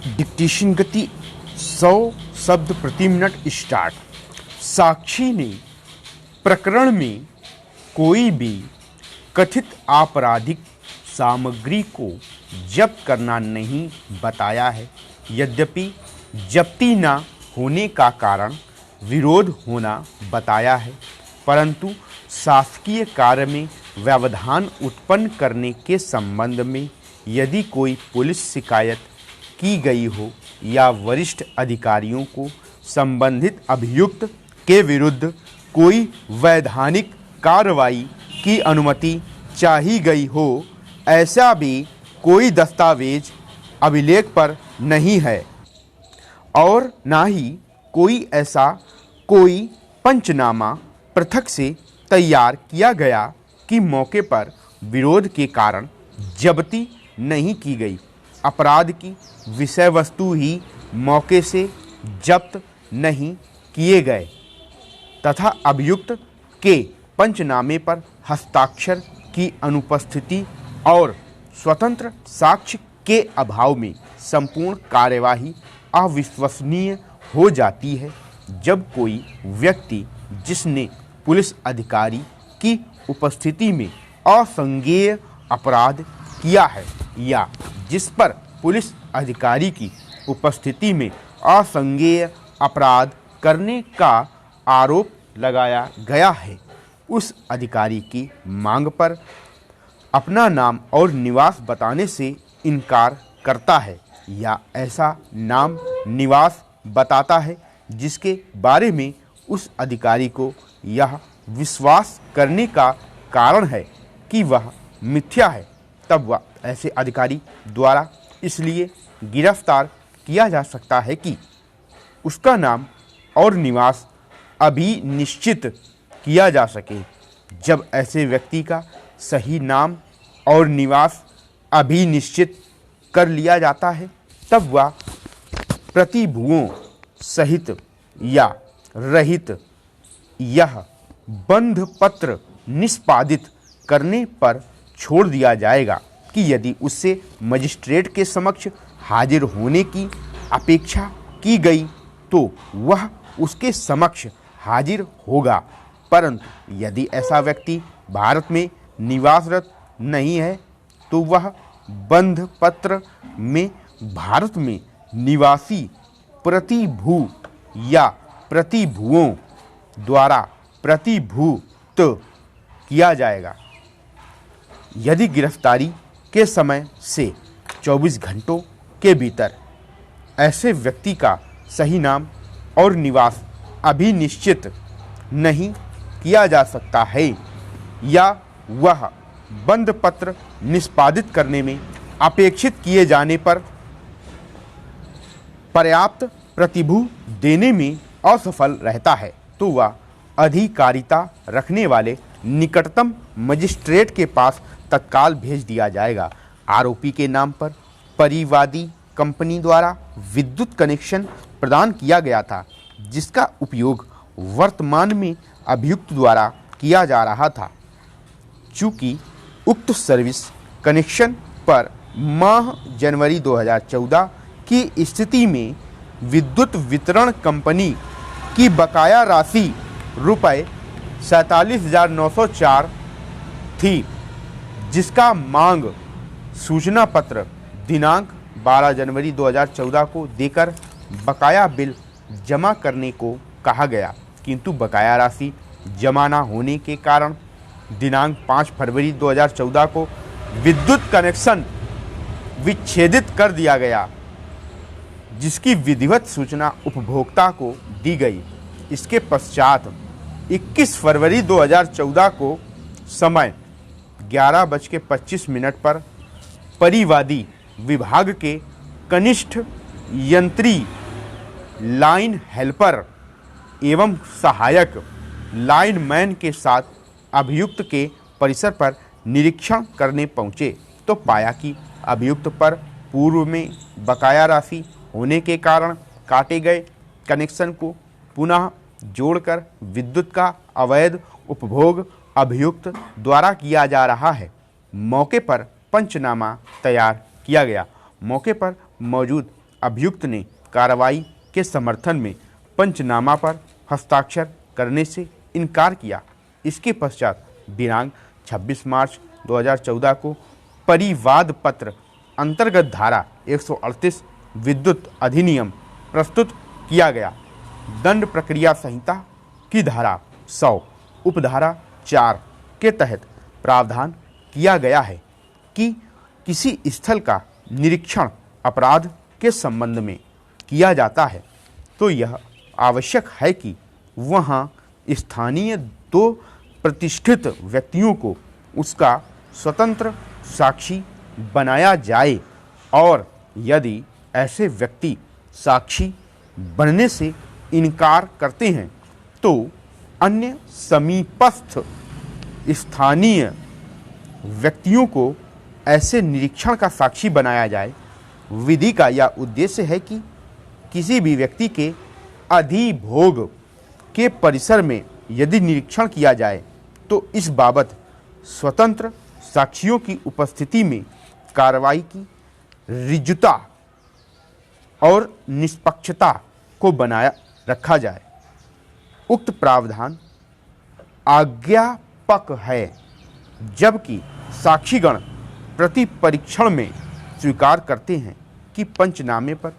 Dictation गति 100 शब्द प्रति मिनट स्टार्ट। साक्षी ने प्रकरण में कोई भी कथित आपराधिक सामग्री को जब्त करना नहीं बताया है। यद्यपि जब्ती न होने का कारण विरोध होना बताया है, परंतु शासकीय कार्य में व्यवधान उत्पन्न करने के संबंध में यदि कोई पुलिस शिकायत की गई हो या वरिष्ठ अधिकारियों को संबंधित अभियुक्त के विरुद्ध कोई वैधानिक कार्रवाई की अनुमति चाही गई हो, ऐसा भी कोई दस्तावेज अभिलेख पर नहीं है और ना ही कोई पंचनामा पृथक से तैयार किया गया कि मौके पर विरोध के कारण जब्ती नहीं की गई। अपराध की विषय वस्तु ही मौके से जब्त नहीं किए गए तथा अभियुक्त के पंचनामे पर हस्ताक्षर की अनुपस्थिति और स्वतंत्र साक्ष्य के अभाव में संपूर्ण कार्यवाही अविश्वसनीय हो जाती है। जब कोई व्यक्ति जिसने पुलिस अधिकारी की उपस्थिति में असंज्ञेय अपराध किया है या जिस पर पुलिस अधिकारी की उपस्थिति में असंज्ञेय अपराध करने का आरोप लगाया गया है, उस अधिकारी की मांग पर अपना नाम और निवास बताने से इनकार करता है या ऐसा नाम निवास बताता है जिसके बारे में उस अधिकारी को यह विश्वास करने का कारण है कि वह मिथ्या है, तब वह ऐसे अधिकारी द्वारा इसलिए गिरफ्तार किया जा सकता है कि उसका नाम और निवास अभी निश्चित किया जा सके। जब ऐसे व्यक्ति का सही नाम और निवास अभी निश्चित कर लिया जाता है, तब वह प्रतिभुओं सहित या रहित यह बंध पत्र निष्पादित करने पर छोड़ दिया जाएगा कि यदि उससे मजिस्ट्रेट के समक्ष हाजिर होने की अपेक्षा की गई तो वह उसके समक्ष हाजिर होगा, परंतु यदि ऐसा व्यक्ति भारत में निवासरत नहीं है तो वह बंध पत्र में भारत में निवासी प्रतिभू या प्रतिभुओं द्वारा प्रतिभूत किया जाएगा। यदि गिरफ्तारी के समय से 24 घंटों के भीतर ऐसे व्यक्ति का सही नाम और निवास अभी निश्चित नहीं किया जा सकता है या वह बंध पत्र निष्पादित करने में अपेक्षित किए जाने पर पर्याप्त प्रतिभू देने में असफल रहता है, तो वह अधिकारिता रखने वाले निकटतम मजिस्ट्रेट के पास तत्काल भेज दिया जाएगा। आरोपी के नाम पर परिवादी कंपनी द्वारा विद्युत कनेक्शन प्रदान किया गया था, जिसका उपयोग वर्तमान में अभियुक्त द्वारा किया जा रहा था। चूँकि उक्त सर्विस कनेक्शन पर माह जनवरी 2014 की स्थिति में विद्युत वितरण कंपनी की बकाया राशि रुपये 47,904 थी, जिसका मांग सूचना पत्र दिनांक 12 जनवरी 2014 को देकर बकाया बिल जमा करने को कहा गया, किंतु बकाया राशि जमा न होने के कारण दिनांक 5 फरवरी 2014 को विद्युत कनेक्शन विच्छेदित कर दिया गया, जिसकी विधिवत सूचना उपभोक्ता को दी गई। इसके पश्चात 21 फरवरी 2014 को समय 11:25 पर परिवादी विभाग के कनिष्ठ यंत्री लाइन हेल्पर एवं सहायक लाइनमैन के साथ अभियुक्त के परिसर पर निरीक्षण करने पहुंचे तो पाया कि अभियुक्त पर पूर्व में बकाया राशि होने के कारण काटे गए कनेक्शन को पुनः जोड़कर विद्युत का अवैध उपभोग अभियुक्त द्वारा किया जा रहा है। मौके पर पंचनामा तैयार किया गया। मौके पर मौजूद अभियुक्त ने कार्रवाई के समर्थन में पंचनामा पर हस्ताक्षर करने से इनकार किया। इसके पश्चात दिनांक 26 मार्च 2014 को परिवाद पत्र अंतर्गत धारा 138 विद्युत अधिनियम प्रस्तुत किया गया। दंड प्रक्रिया संहिता की धारा 100 उपधारा 4 के तहत प्रावधान किया गया है कि किसी स्थल का निरीक्षण अपराध के संबंध में किया जाता है तो यह आवश्यक है कि वहाँ स्थानीय दो प्रतिष्ठित व्यक्तियों को उसका स्वतंत्र साक्षी बनाया जाए और यदि ऐसे व्यक्ति साक्षी बनने से इनकार करते हैं तो अन्य समीपस्थ स्थानीय व्यक्तियों को ऐसे निरीक्षण का साक्षी बनाया जाए। विधि का यह उद्देश्य है कि किसी भी व्यक्ति के अधिभोग के परिसर में यदि निरीक्षण किया जाए तो इस बाबत स्वतंत्र साक्षियों की उपस्थिति में कार्रवाई की ऋजुता और निष्पक्षता को बनाया रखा जाए। उक्त प्रावधान आज्ञापक है, जबकि साक्षीगण प्रति परीक्षण में स्वीकार करते हैं कि पंचनामे पर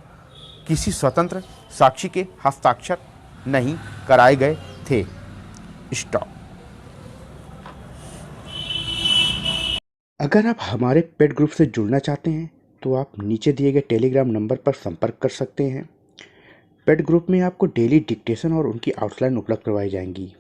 किसी स्वतंत्र साक्षी के हस्ताक्षर नहीं कराए गए थे। स्टॉप। अगर आप हमारे पेड ग्रुप से जुड़ना चाहते हैं तो आप नीचे दिए गए टेलीग्राम नंबर पर संपर्क कर सकते हैं। पेड ग्रुप में आपको डेली डिक्टेशन और उनकी आउटलाइन उपलब्ध करवाई जाएंगी।